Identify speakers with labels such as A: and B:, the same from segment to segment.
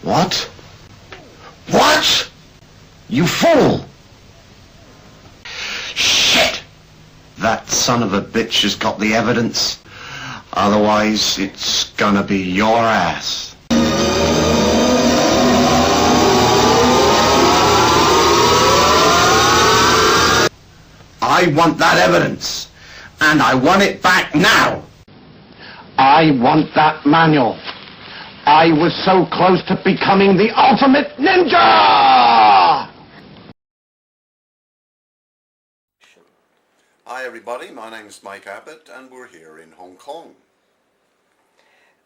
A: What? What? You fool! Shit! That son of a bitch has got the evidence. Otherwise, it's gonna be your ass. I want that evidence, and I want it back now. I want that manual. I was so close to becoming the ultimate ninja!
B: Hi everybody, my name's Mike Abbott and we're here in Hong Kong.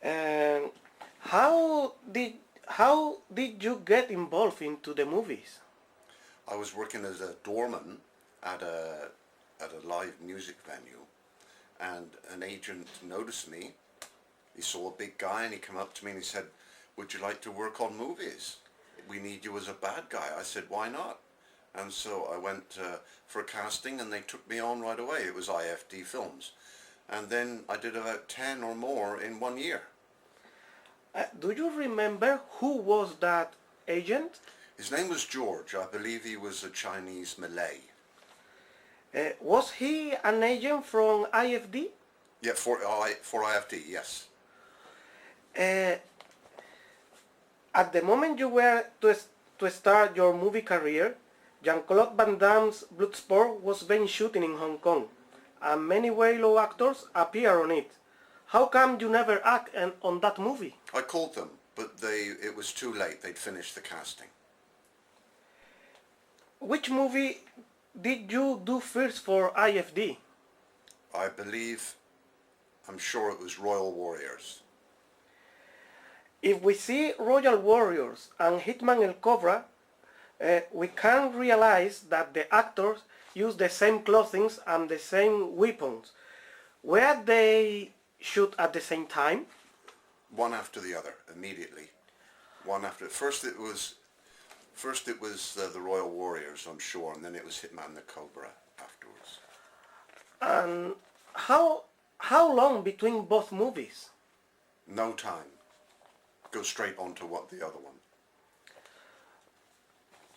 C: And how did you get involved into the movies?
B: I was working as a doorman at a live music venue, and an agent noticed me. He saw a big guy and he came up to me and he said, "Would you like to work on movies? We need you as a bad guy." I said, "Why not?" And so I went for a casting and they took me on right away. It was IFD Films. And then I did about 10 or more in 1 year.
C: Do you remember who was that agent?
B: His name was George. I believe he was a Chinese Malay.
C: Was he an agent from IFD?
B: Yeah, for IFD, yes.
C: At the moment you were to start your movie career, Jean-Claude Van Damme's Bloodsport was being shooting in Hong Kong, and many well-known actors appear on it. How come you never act on that movie?
B: I called them, but it was too late. They'd finished the casting.
C: Which movie did you do first for IFD?
B: I'm sure it was Royal Warriors.
C: If we see Royal Warriors and Hitman El Cobra, we can realize that the actors use the same clothing and the same weapons. Were they shoot at the same time?
B: One after the other, immediately. One after. First it was the Royal Warriors, I'm sure, and then it was Hitman the Cobra afterwards.
C: And how long between both movies?
B: No time. Go straight on to the other one.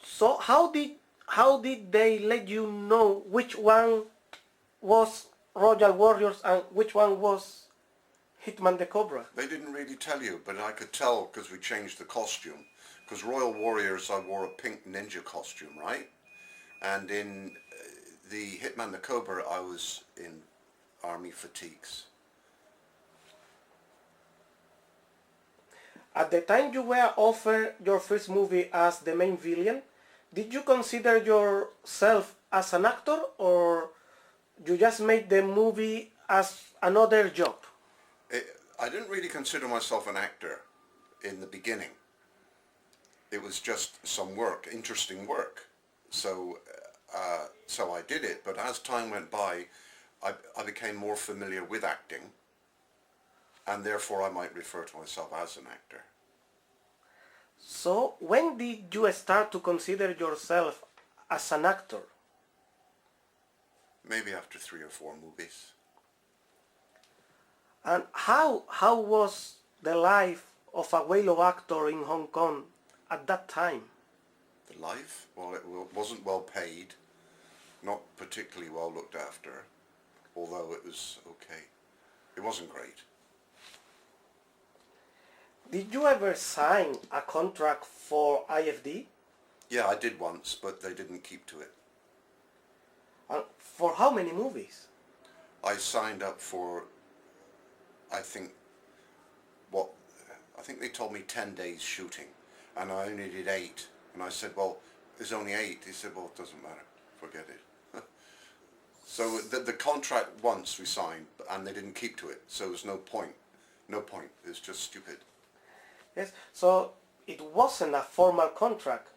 C: So how did they let you know which one was Royal Warriors and which one was Hitman the Cobra?
B: They didn't really tell you, but I could tell because we changed the costume. Because Royal Warriors, I wore a pink ninja costume, right? And in the Hitman the Cobra, I was in army fatigues.
C: At the time you were offered your first movie as the main villain, did you consider yourself as an actor, or you just made the movie as another job?
B: I didn't really consider myself an actor in the beginning. It was just some work, interesting work. So I did it, but as time went by, I became more familiar with acting, and therefore I might refer to myself as an actor.
C: So when did you start to consider yourself as an actor?
B: Maybe after 3 or 4 movies.
C: And how was the life of a well-known actor in Hong Kong at that time?
B: The life? Well, it wasn't well paid, not particularly well looked after, although it was okay. It wasn't great.
C: Did you ever sign a contract for IFD?
B: Yeah, I did once, but they didn't keep to it.
C: And for how many movies?
B: I signed up for, I think they told me 10 days shooting, and I only did 8. And I said, "Well, there's only 8. He said, "Well, it doesn't matter. Forget it." So the contract once we signed, and they didn't keep to it. So there was no point. No point. It was just stupid.
C: Yes. So it wasn't a formal contract.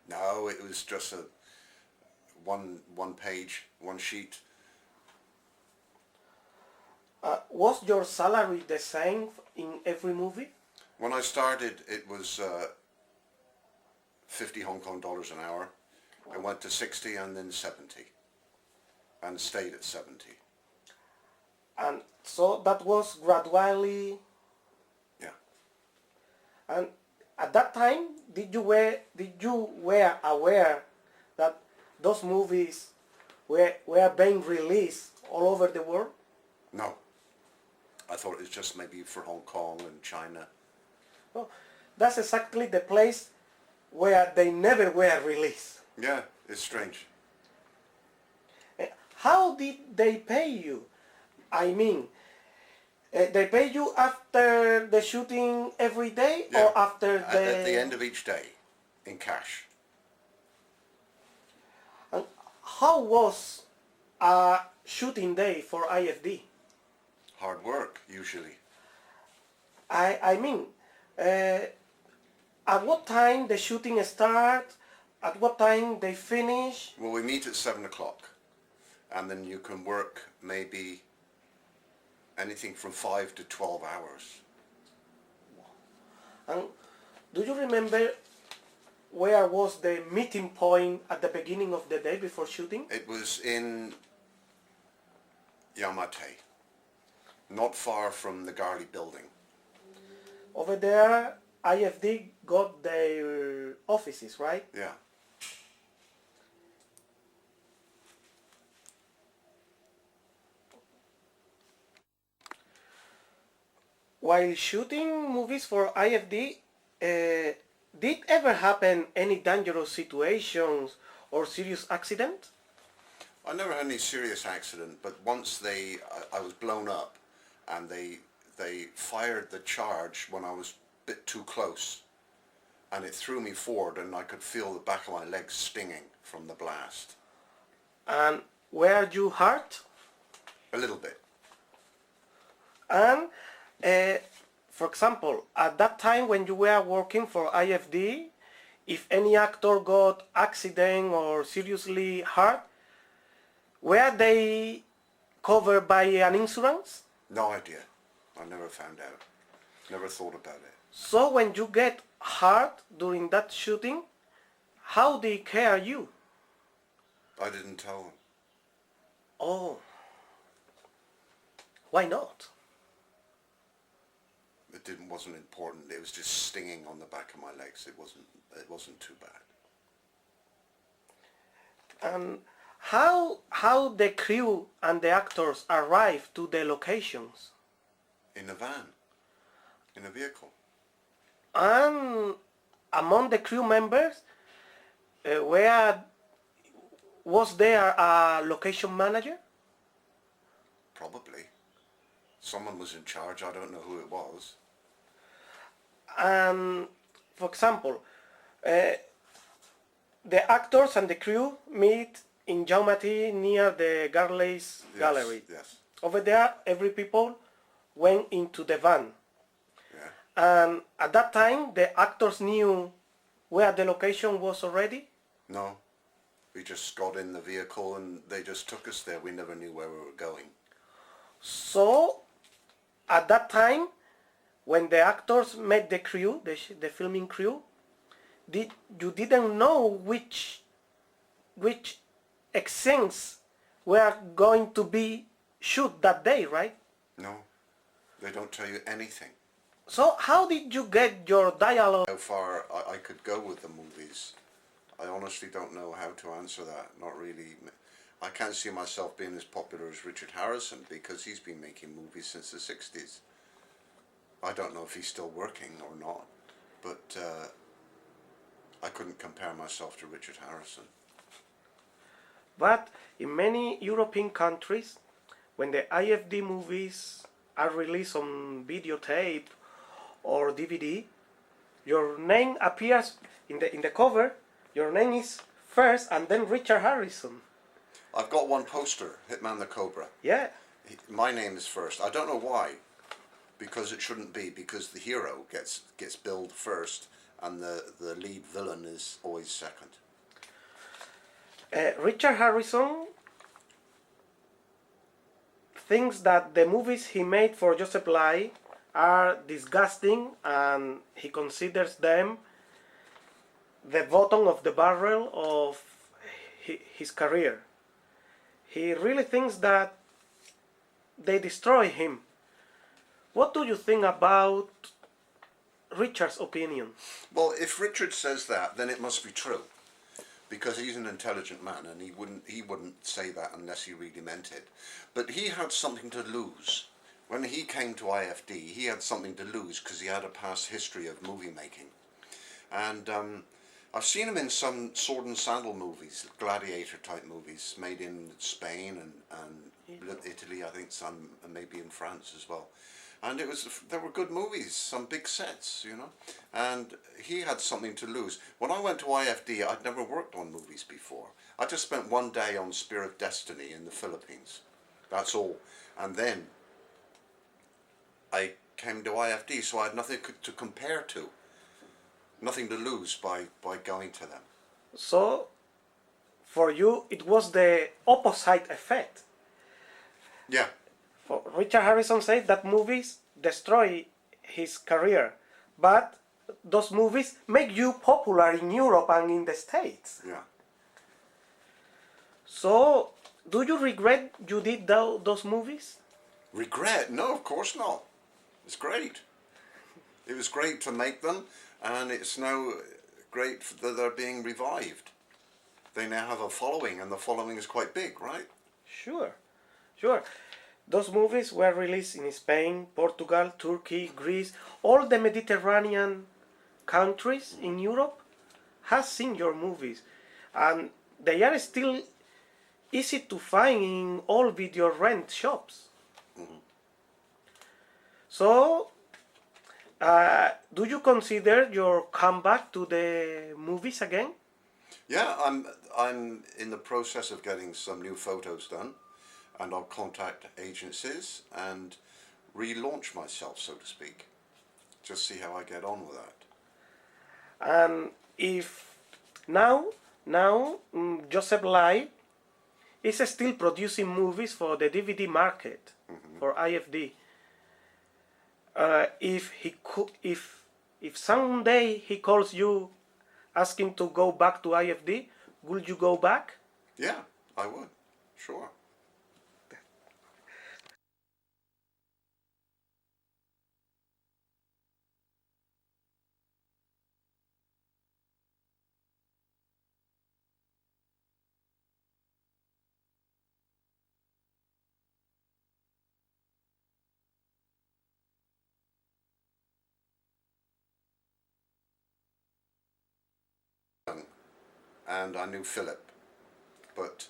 B: No, it was just a one page, one sheet.
C: Was your salary the same in every movie?
B: When I started, it was 50 Hong Kong dollars an hour. I went to 60 and then 70, and stayed at 70.
C: And so that was gradually.
B: Yeah.
C: And At that time, did you were aware that those movies were being released all over the world?
B: No. I thought it was just maybe for Hong Kong and China.
C: Oh, that's exactly the place where they never were released.
B: Yeah, it's strange.
C: How did they pay you? I mean, they pay you after the shooting every day,
B: Yeah.
C: or after
B: At the end of each day, in cash.
C: And how was a shooting day for IFD?
B: Hard work, usually.
C: I mean, at what time the shooting starts? At what time they finish?
B: Well, we meet at 7 o'clock. And then you can work maybe anything from 5 to 12 hours.
C: And do you remember where was the meeting point at the beginning of the day before shooting?
B: It was in Yamate, not far from the Garley building.
C: Over there, IFD got their offices, right?
B: Yeah.
C: While shooting movies for IFD, did ever happen any dangerous situations or serious accident?
B: I never had any serious accident, but once I was blown up, and they fired the charge when I was a bit too close, and it threw me forward, and I could feel the back of my legs stinging from the blast.
C: And were you hurt?
B: A little bit.
C: And for example, at that time when you were working for IFD, if any actor got accident or seriously hurt, were they covered by an insurance?
B: No idea. I never found out. Never thought about it.
C: So when you get hurt during that shooting, how they care you?
B: I didn't tell them.
C: Oh, why not?
B: It wasn't important. It was just stinging on the back of my legs. It wasn't too bad.
C: And how the crew and the actors arrive to the locations?
B: In a van. In a vehicle.
C: And among the crew members, was there a location manager?
B: Probably. Someone was in charge. I don't know who it was.
C: And for example, the actors and the crew meet in Jaumaty near the Garley's gallery.
B: Yes.
C: Over there, every people went into the van.
B: Yeah.
C: And at that time, the actors knew where the location was already?
B: No. We just got in the vehicle and they just took us there. We never knew where we were going.
C: So, at that time, when the actors met the crew, the filming crew, you didn't know which scenes were going to be shoot that day, right?
B: No. They don't tell you anything.
C: So how did you get your dialogue?
B: How far I could go with the movies. I honestly don't know how to answer that. Not really. I can't see myself being as popular as Richard Harrison because he's been making movies since the 60s. I don't know if he's still working or not, but I couldn't compare myself to Richard Harrison.
C: But in many European countries, when the IFD movies are released on videotape or DVD, your name appears in the cover. Your name is first and then Richard Harrison.
B: I've got one poster, Hitman the Cobra.
C: Yeah.
B: My name is first. I don't know why, because it shouldn't be, because the hero gets billed first and the lead villain is always second.
C: Richard Harrison thinks that the movies he made for Joseph Lai are disgusting and he considers them the bottom of the barrel of his career. He really thinks that they destroy him. What do you think about Richard's opinion?
B: Well, if Richard says that, then it must be true, because he's an intelligent man, and he wouldn't say that unless he really meant it. But he had something to lose. When he came to IFD, he had something to lose because he had a past history of movie making. And I've seen him in some sword and sandal movies, gladiator type movies, made in Spain and Italy, I think some, and maybe in France as well. And there were good movies, some big sets, you know, and he had something to lose. When I went to IFD, I'd never worked on movies before. I just spent one day on Spear of Destiny in the Philippines. That's all. And then I came to IFD, so I had nothing to compare to, nothing to lose by going to them.
C: So, for you, it was the opposite effect.
B: Yeah.
C: For Richard Harrison said that movies destroy his career, but those movies make you popular in Europe and in the States.
B: Yeah.
C: So, do you regret you did those movies?
B: Regret? No, of course not. It's great. It was great to make them, and it's now great that they're being revived. They now have a following, and the following is quite big, right?
C: Sure, sure. Those movies were released in Spain, Portugal, Turkey, Greece, all the Mediterranean countries in Europe has seen your movies, and they are still easy to find in all video rent shops.
B: Mm-hmm.
C: So, do you consider your comeback to the movies again?
B: Yeah, I'm in the process of getting some new photos done, and I'll contact agencies and relaunch myself, so to speak. Just see how I get on with that.
C: And if now Joseph Lai is still producing movies for the DVD market, for IFD. If someday he calls you asking to go back to IFD, will you go back?
B: Yeah, I would, sure. And I knew Philip, but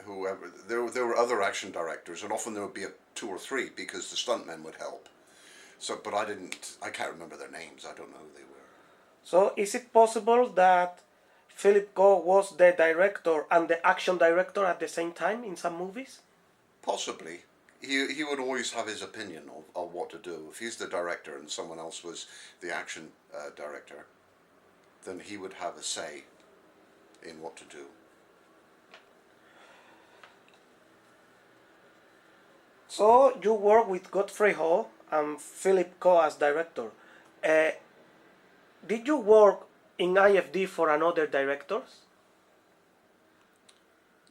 B: whoever, there were other action directors, and often there would be two or three because the stuntmen would help. So, but I can't remember their names. I don't know who they were.
C: So is it possible that Philip Ko was the director and the action director at the same time in some movies?
B: Possibly. He would always have his opinion of what to do. If he's the director and someone else was the action director, then he would have a say in what to do.
C: So you work with Godfrey Ho and Philip Ko as director. Did you work in IFD for another directors?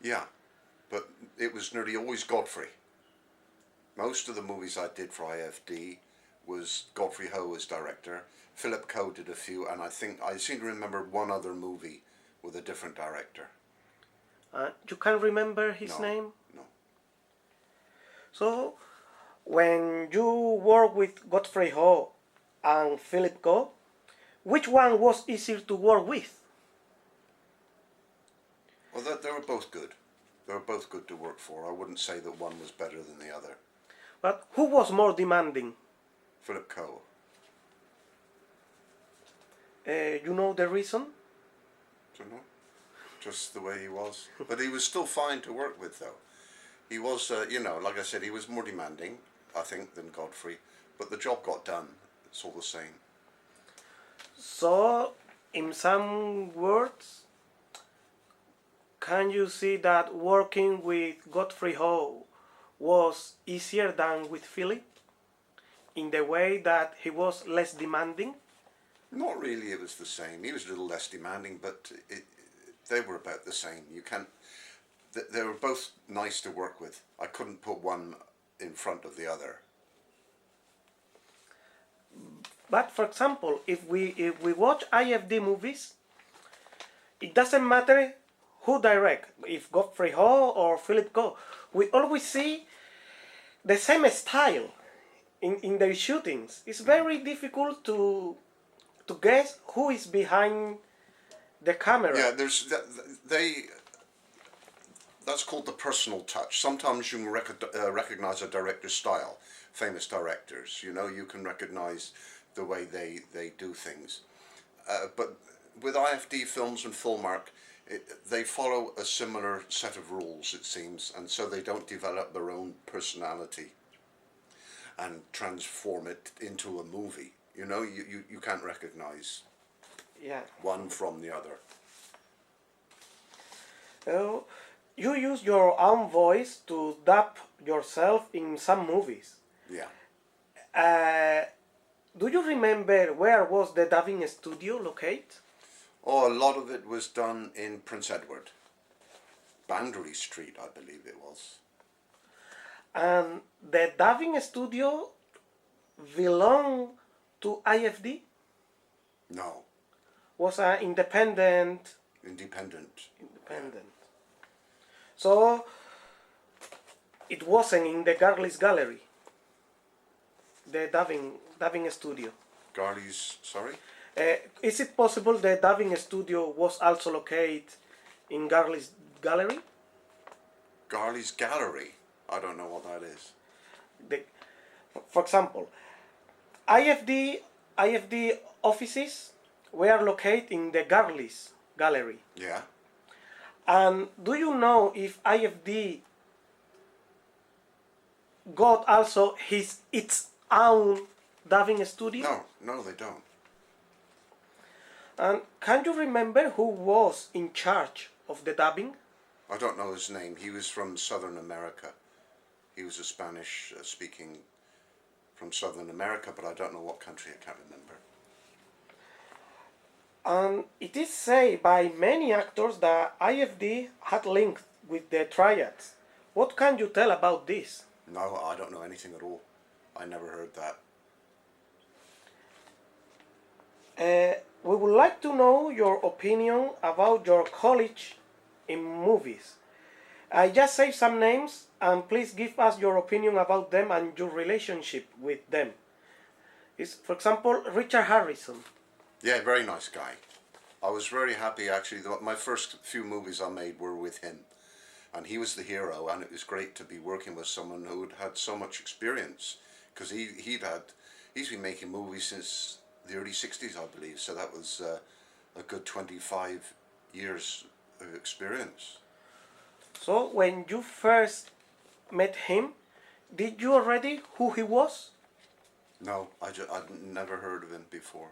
B: Yeah, but it was nearly always Godfrey. Most of the movies I did for IFD was Godfrey Ho as director. Philip Ko did a few, and I seem to remember one other movie with a different director.
C: You can't remember his name?
B: No.
C: So, when you work with Godfrey Ho and Philip Ko, which one was easier to work with?
B: Well, they were both good. They were both good to work for. I wouldn't say that one was better than the other.
C: But who was more demanding?
B: Philip Ko.
C: You know the reason?
B: Don't know. Just the way he was. But he was still fine to work with, though. He was, like I said, he was more demanding, I think, than Godfrey. But the job got done. It's all the same.
C: So, in some words, can you see that working with Godfrey Ho was easier than with Philip? In the way that he was less demanding?
B: Not really, it was the same. He was a little less demanding, but they were about the same. They were both nice to work with. I couldn't put one in front of the other.
C: But for example, if we watch IFD movies, it doesn't matter who direct, if Godfrey Ho or Philip Ko. We always see the same style in their shootings. It's very difficult to guess who is behind the camera.
B: Yeah, that's called the personal touch. Sometimes you can recognize a director's style. Famous directors, you can recognize the way they do things. But with IFD films and Fullmark, they follow a similar set of rules, it seems, and so they don't develop their own personality and transform it into a movie. You can't recognize one from the other.
C: You use your own voice to dub yourself in some movies.
B: Yeah.
C: Do you remember where was the dubbing studio located?
B: Oh, a lot of it was done in Prince Edward. Boundary Street, I believe it was.
C: And the dubbing studio belonged to IFD?
B: No.
C: Was an independent.
B: Independent.
C: So it wasn't in the Garlis Gallery, the dubbing studio.
B: Garley's, sorry?
C: Is it possible the dubbing studio was also located in Garlis Gallery?
B: Garley's Gallery? I don't know what that is.
C: For example, IFD offices were located in the Garlis Gallery.
B: Yeah.
C: And do you know if IFD got also its own dubbing studio?
B: No, they don't.
C: And can you remember who was in charge of the dubbing?
B: I don't know his name. He was from Southern America. He was a Spanish speaking from Southern America, but I don't know what country, I can't remember.
C: And it is said by many actors that IFD had linked with the triads. What can you tell about this?
B: No, I don't know anything at all. I never heard that.
C: We would like to know your opinion about your college in movies. I just say some names and please give us your opinion about them and your relationship with them. For example, Richard Harrison.
B: Yeah, very nice guy. I was very happy actually. My first few movies I made were with him. And he was the hero, and it was great to be working with someone who had so much experience. Because he's been making movies since the early 60s, I believe. So that was a good 25 years of experience.
C: So when you first met him, did you already who he was?
B: No, I'd never heard of him before.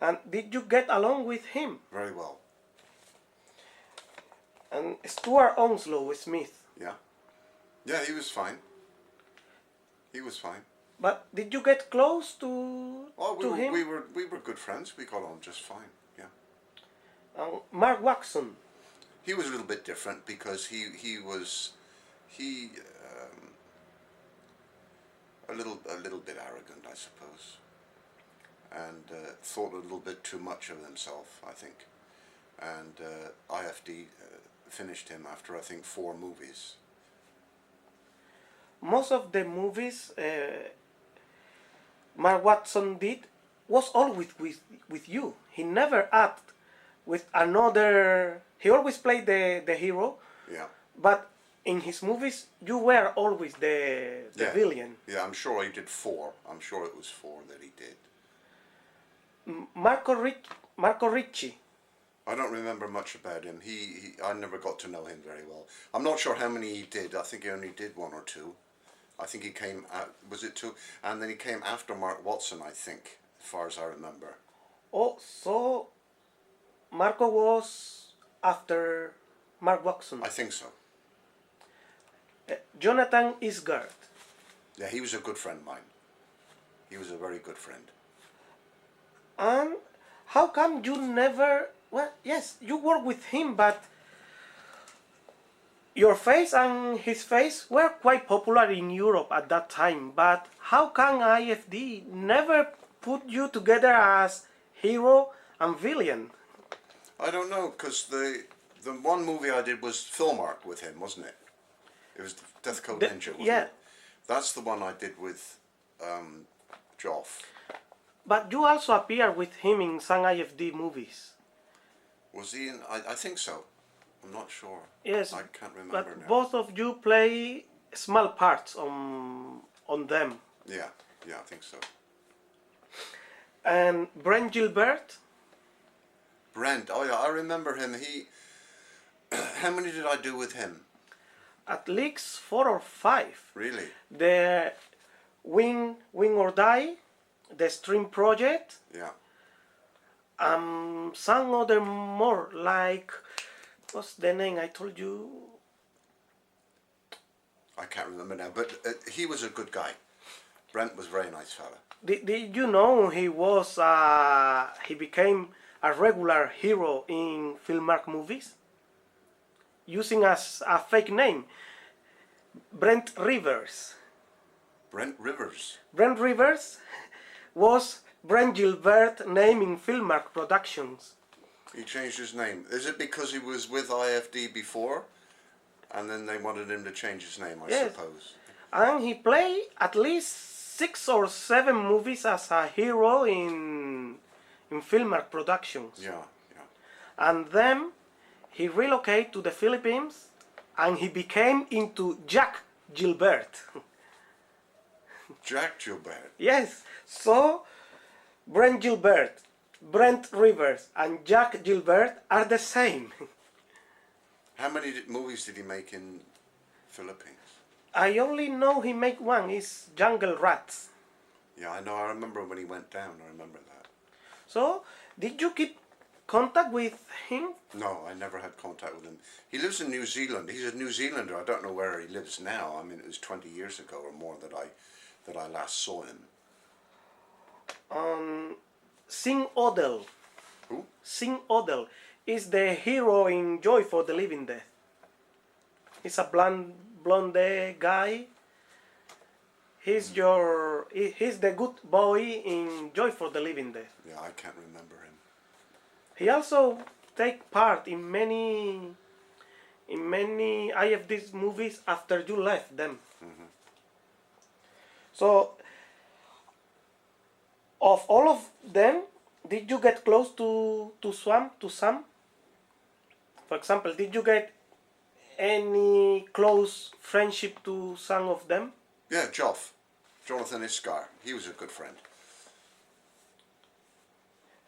C: And did you get along with him?
B: Very well.
C: And Stuart Onslow Smith.
B: Yeah. Yeah, he was fine. He was fine.
C: But did you get close to him?
B: We were good friends. We got on just fine. Yeah.
C: Mark Watson.
B: He was a little bit different because he was a little bit arrogant, I suppose, and thought a little bit too much of himself, I think. And IFD finished him after, I think, 4 movies.
C: Most of the movies Mark Watson did was always with you. He never acted with another. He always played the hero.
B: Yeah.
C: But in his movies, you were always the villain.
B: Yeah, I'm sure he did 4. I'm sure it was 4 that he did.
C: Marco Ricci.
B: I don't remember much about him. I never got to know him very well. I'm not sure how many he did. I think he only did 1 or 2. I think he came out, was it 2? And then he came after Mark Watson, I think, as far as I remember.
C: Oh, so Marco was after Mark Watson.
B: I think so.
C: Jonathan Isgard.
B: Yeah, he was a good friend of mine. He was a very good friend.
C: And how come you never... Well, yes, you work with him, but your face and his face were quite popular in Europe at that time. But how can IFD never put you together as hero and villain?
B: I don't know, because the one movie I did was Filmark with him, wasn't it? It was Death Code Ninja, wasn't
C: yeah.
B: it? That's the one I did with Joff.
C: But you also appear with him in some IFD movies.
B: Was he in? I think so. I'm not sure.
C: Yes,
B: I can't remember
C: but
B: now.
C: both of you play small parts on them.
B: Yeah, I think so.
C: And Brent Gilbert?
B: Brent, oh yeah, I remember him. He, how many did I do with him?
C: At least 4 or 5.
B: Really?
C: The Win or Die, the Stream Project,
B: Yeah.
C: some other more, like, what's the name I told you?
B: I can't remember now, but he was a good guy. Brent was a very nice fella.
C: Did you know he became a regular hero in Filmark movies? Using as a fake name, Brent Rivers.
B: Brent Rivers?
C: Brent Rivers was Brent Gilbert's name in Filmark Productions.
B: He changed his name. Is it because he was with IFD before? And then they wanted him to change his name, I suppose.
C: And he played at least 6 or 7 movies as a hero in Filmark Productions.
B: Yeah.
C: And then he relocated to the Philippines and he became into Jack Gilbert.
B: Jack Gilbert?
C: Yes, so Brent Gilbert, Brent Rivers and Jack Gilbert are the same.
B: How many movies did he make in Philippines?
C: I only know he made one, it's Jungle Rats.
B: Yeah, I know, I remember when he went down, I remember that.
C: So, did you keep contact with him?
B: No, I never had contact with him. He lives in New Zealand. He's a New Zealander. I don't know where he lives now. I mean, it was 20 years ago or more that I last saw him.
C: Sing Odell.
B: Who?
C: Sing Odell is the hero in Joy for the Living Dead. He's a blonde guy. He's the good boy in Joy for the Living Dead.
B: Yeah, I can't remember him.
C: He also take part in many IFD movies after you left them.
B: Mm-hmm.
C: So, of all of them, did you get close to some? For example, did you get any close friendship to some of them?
B: Yeah, Jonathan Iscar. He was a good friend.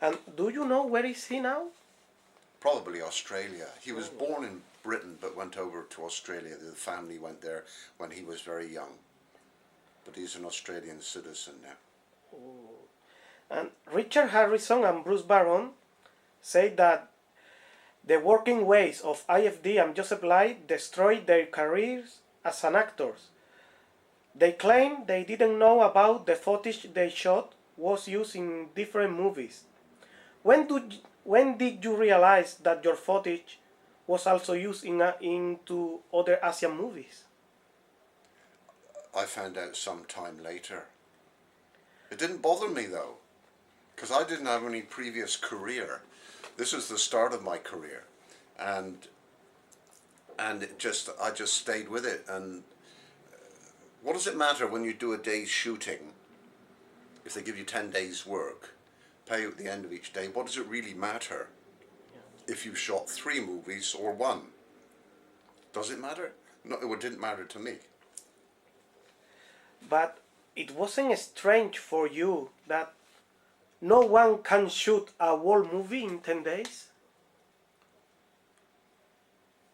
C: And do you know where is he now?
B: Probably Australia. He was born in Britain but went over to Australia. The family went there when he was very young. But he's an Australian citizen now.
C: And Richard Harrison and Bruce Barron say that the working ways of IFD and Joseph Light destroyed their careers as an actors. They claim they didn't know about the footage they shot was used in different movies. When did you realize that your footage was also used into other Asian movies?
B: I found out some time later. It didn't bother me though, because I didn't have any previous career. This was the start of my career, and I just stayed with it. And what does it matter when you do a day's shooting? If they give you 10 days work, pay you at the end of each day, what does it really matter if you shot 3 movies or 1? Does it matter? No, it didn't matter to me.
C: But it wasn't strange for you that no one can shoot a whole movie in 10 days?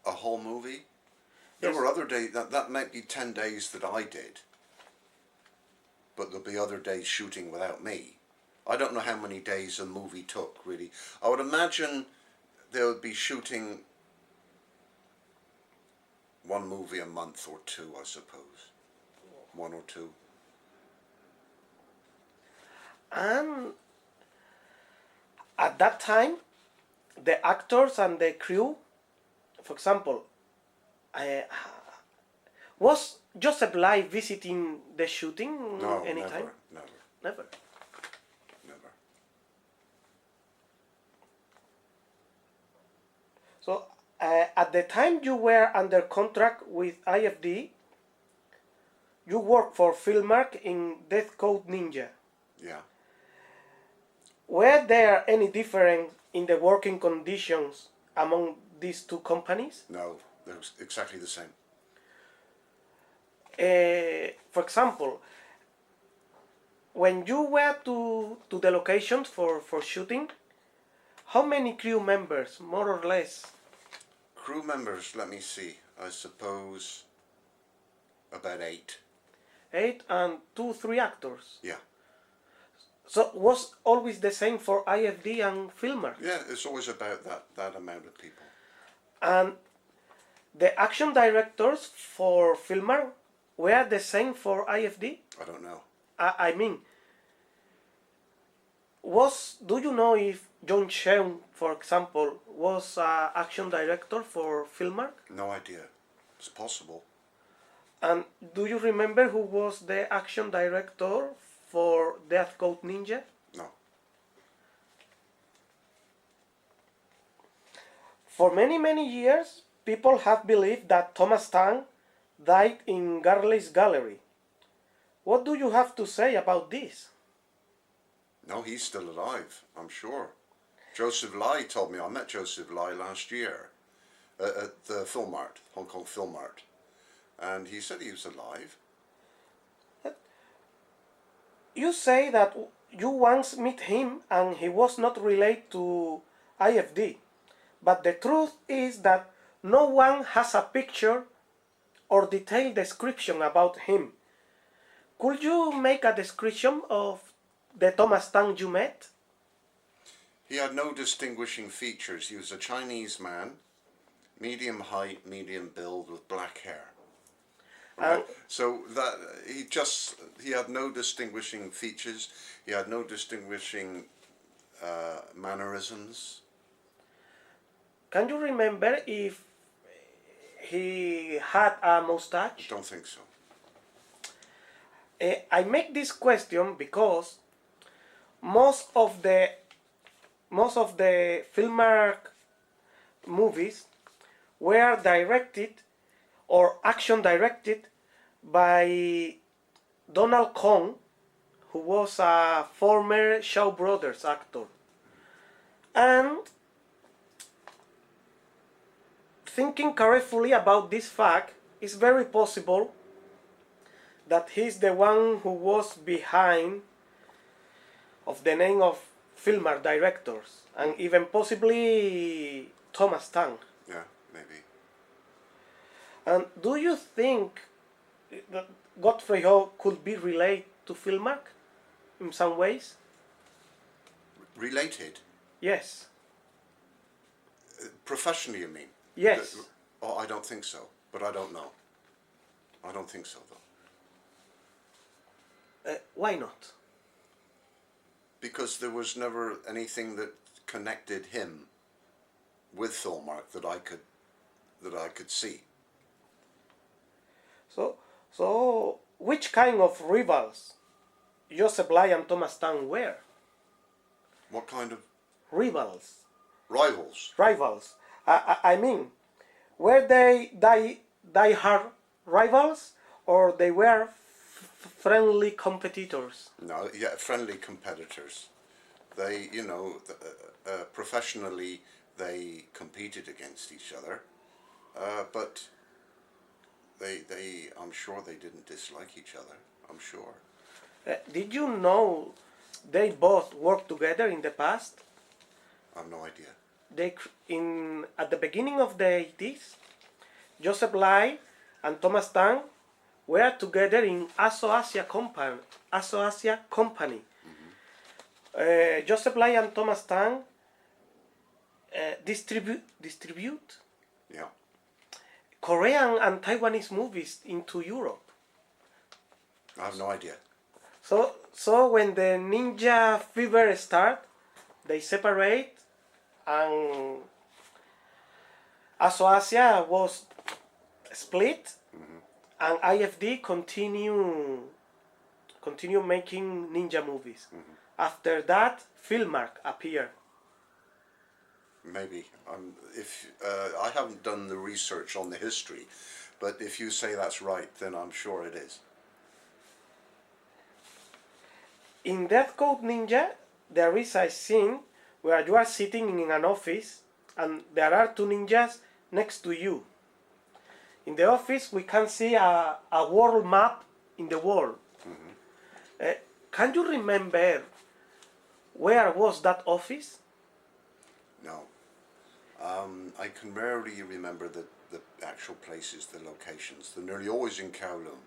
B: A whole movie? There were other days, that might be 10 days that I did. But there'll be other days shooting without me. I don't know how many days a movie took, really. I would imagine they would be shooting 1 movie a month or 2, I suppose. 1 or 2.
C: And at that time, the actors and the crew, for example, was Joseph Light visiting the shooting
B: No,
C: anytime?
B: never.
C: Never. At the time you were under contract with IFD, you worked for Filmark in Death Code Ninja.
B: Yeah.
C: Were there any difference in the working conditions among these two companies?
B: No, it was exactly the same.
C: For example, when you were to the locations for shooting, how many crew members, more or less?
B: Crew members, let me see, I suppose about 8.
C: 8 and 2-3 actors.
B: Yeah.
C: So was always the same for IFD and Filmark?
B: Yeah, it's always about that amount of people.
C: And the action directors for Filmark were the same for IFD?
B: I don't know.
C: I mean, do you know if John Cheung, for example, was action director for Filmark?
B: No idea. It's possible.
C: And do you remember who was the action director for Death Code Ninja?
B: No.
C: For many years, people have believed that Thomas Tang died in Garley's Gallery. What do you have to say about this?
B: No, he's still alive, I'm sure. Joseph Lai told me, I met Joseph Lai last year at the Film Art, Hong Kong Film Art. And he said he was alive.
C: You say that you once met him and he was not related to IFD. But the truth is that no one has a picture or detailed description about him. Could you make a description of the Thomas Tang you met?
B: He had no distinguishing features. He was a Chinese man, medium height, medium build, with black hair. Right? So that he had no distinguishing features. He had no distinguishing mannerisms.
C: Can you remember if he had a mustache?
B: I don't think so.
C: I make this question because most of the Filmark movies were directed or action directed by Donald Kong, who was a former Shaw Brothers actor. And thinking carefully about this fact, it's very possible that he's the one who was behind of the name of Filmark directors, and even possibly Thomas Tang.
B: Yeah, maybe.
C: And do you think that Godfrey Ho could be related to Filmark in some ways?
B: Related?
C: Yes.
B: Professionally, you mean?
C: Yes.
B: Oh, I don't think so, but I don't know. I don't think so, though.
C: Why not?
B: Because there was never anything that connected him with Filmark that I could see.
C: So which kind of rivals Joseph Lai and Thomas Tang were?
B: What kind of
C: Rivals.
B: rivals?
C: I mean, were they die-hard rivals, or they were friendly competitors?
B: No, yeah, friendly competitors. They, professionally, they competed against each other, but I'm sure they didn't dislike each other. I'm sure.
C: Did you know they both worked together in the past?
B: I have no idea.
C: At the beginning of the 80s, Joseph Lai and Thomas Tang were together in Asia Company. Mm-hmm. Joseph Lai and Thomas Tang distribute
B: Yeah.
C: Korean and Taiwanese movies into Europe.
B: I have no idea.
C: So when the Ninja Fever start, they separate, and Asia was split, mm-hmm. and IFD continue making ninja movies. Mm-hmm. After that, Filmark appeared.
B: Maybe. I haven't done the research on the history, but if you say that's right, then I'm sure it is.
C: In Death Code Ninja, there is a scene where you are sitting in an office and there are two ninjas next to you. In the office, we can see a world map in the wall. Mm-hmm. Can you remember where was that office?
B: No. I can rarely remember the actual places, the locations. They're nearly always in Kowloon.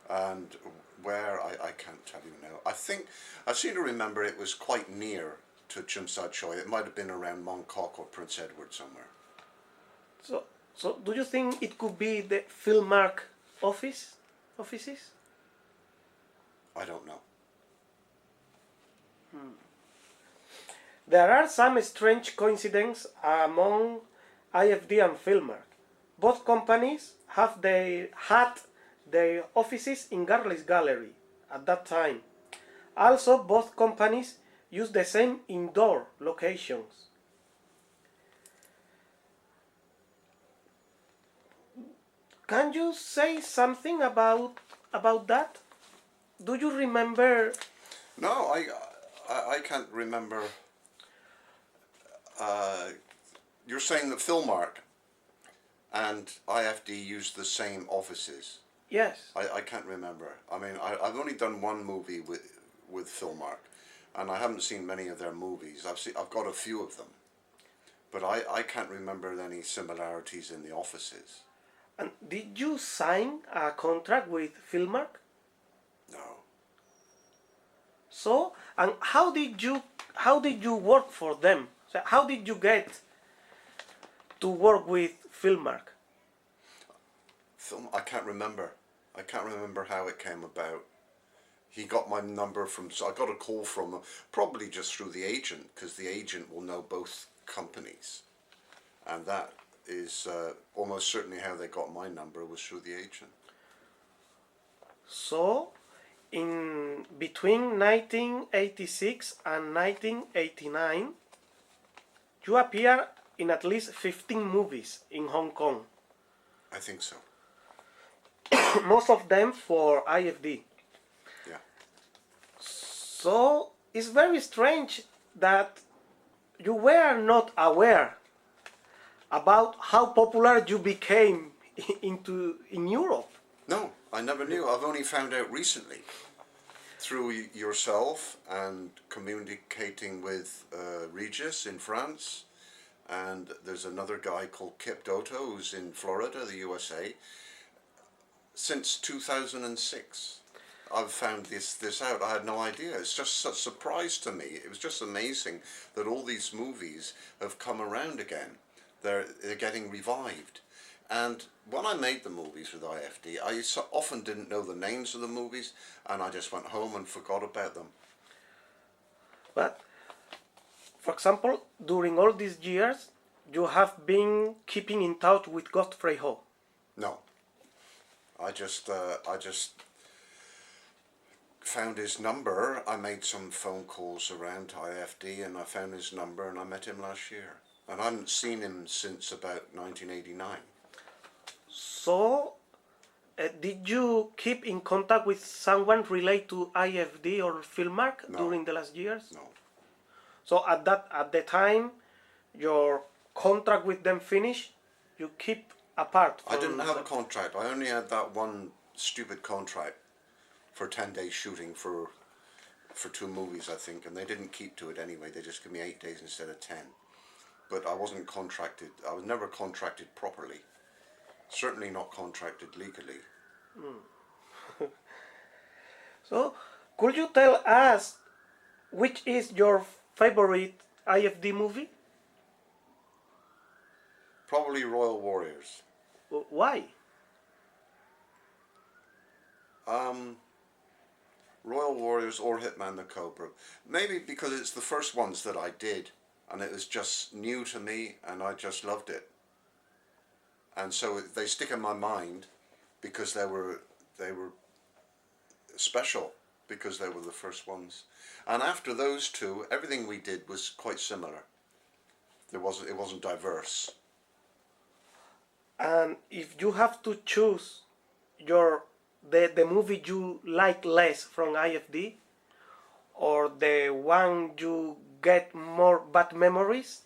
B: And where, I can't tell you now. I seem to remember it was quite near to Chumsad Choi. It might have been around Mongkok or Prince Edward somewhere.
C: So do you think it could be the Filmark offices?
B: I don't know.
C: There are some strange coincidences among IFD and Filmark. Both companies had their offices in Garley's Gallery at that time. Also, both companies use the same indoor locations. Can you say something about that? Do you remember?
B: No, I can't remember. You're saying that Filmark and IFD use the same offices?
C: Yes.
B: I can't remember. I mean, I've only done one movie with Filmark, and I haven't seen many of their movies. I've got a few of them, but I can't remember any similarities in the offices.
C: And did you sign a contract with Filmark?
B: No.
C: So, and how did you work for them? So how did you get to work with Filmark?
B: I can't remember. I can't remember how it came about. He got my number I got a call from him, probably just through the agent, because the agent will know both companies. And that is almost certainly how they got my number, was through the agent.
C: So, in between 1986 and 1989, you appear in at least 15 movies in Hong Kong.
B: I think so.
C: Most of them for IFD.
B: Yeah.
C: So it's very strange that you were not aware about how popular you became in Europe.
B: No, I never knew. I've only found out recently through yourself and communicating with Regis in France, and there's another guy called Kip Doto who's in Florida, the USA. Since 2006, I've found this out. I had no idea. It's just such a surprise to me. It was just amazing that all these movies have come around again. They're getting revived. And when I made the movies with IFD, I so often didn't know the names of the movies, and I just went home and forgot about them.
C: But, for example, during all these years, you have been keeping in touch with Godfrey Ho.
B: No. I just found his number. I made some phone calls around to IFD, and I found his number, and I met him last year. And I haven't seen him since about 1989.
C: So, did you keep in contact with someone related to IFD or Filmark during the last years?
B: No.
C: So at the time your contract with them finished, you keep apart from
B: I didn't have a contract. I only had that one stupid contract for 10 days shooting for 2 movies, I think, and they didn't keep to it anyway. They just gave me 8 days instead of 10. But I wasn't contracted. I was never contracted properly. Certainly not contracted legally.
C: So, could you tell us which is your favorite IFD movie?
B: Probably Royal Warriors.
C: Why?
B: Royal Warriors or Hitman the Cobra. Maybe because it's the first ones that I did, and it was just new to me, and I just loved it. And so they stick in my mind because they were special, because they were the first ones. And after those two, everything we did was quite similar. it wasn't diverse.
C: And if you have to choose the movie you like less from IFD, or the one you get more bad memories,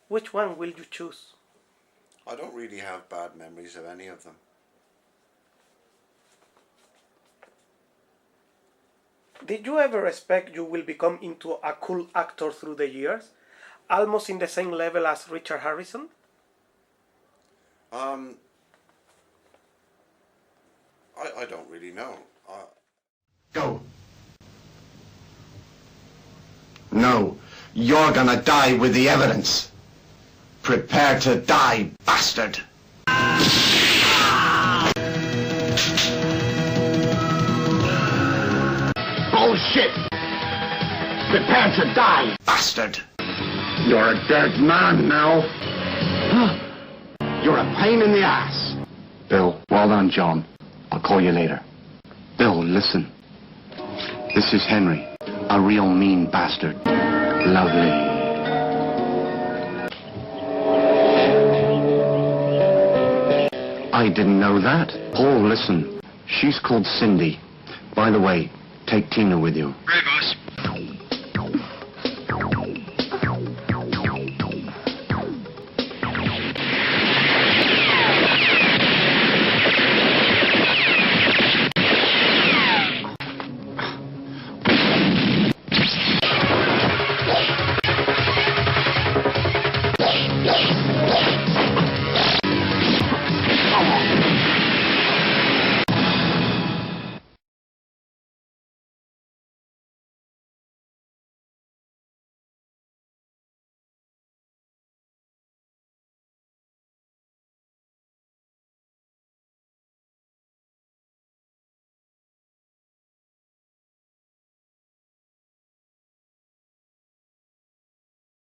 C: which one will you choose?
B: I don't really have bad memories of any of them.
C: Did you ever expect you will become into a cool actor through the years, almost in the same level as Richard Harrison?
B: I don't really know.
A: Go. No, you're gonna die with the evidence. Prepare to die, bastard. Bullshit! Prepare to die, bastard. You're a dead man now. You're a pain in the ass.
D: Bill, well done, John. I'll call you later. Bill, listen. This is Henry, a real mean bastard. Lovely. I didn't know that. Paul, listen. She's called Cindy. By the way, take Tina with you.
E: Right, boss.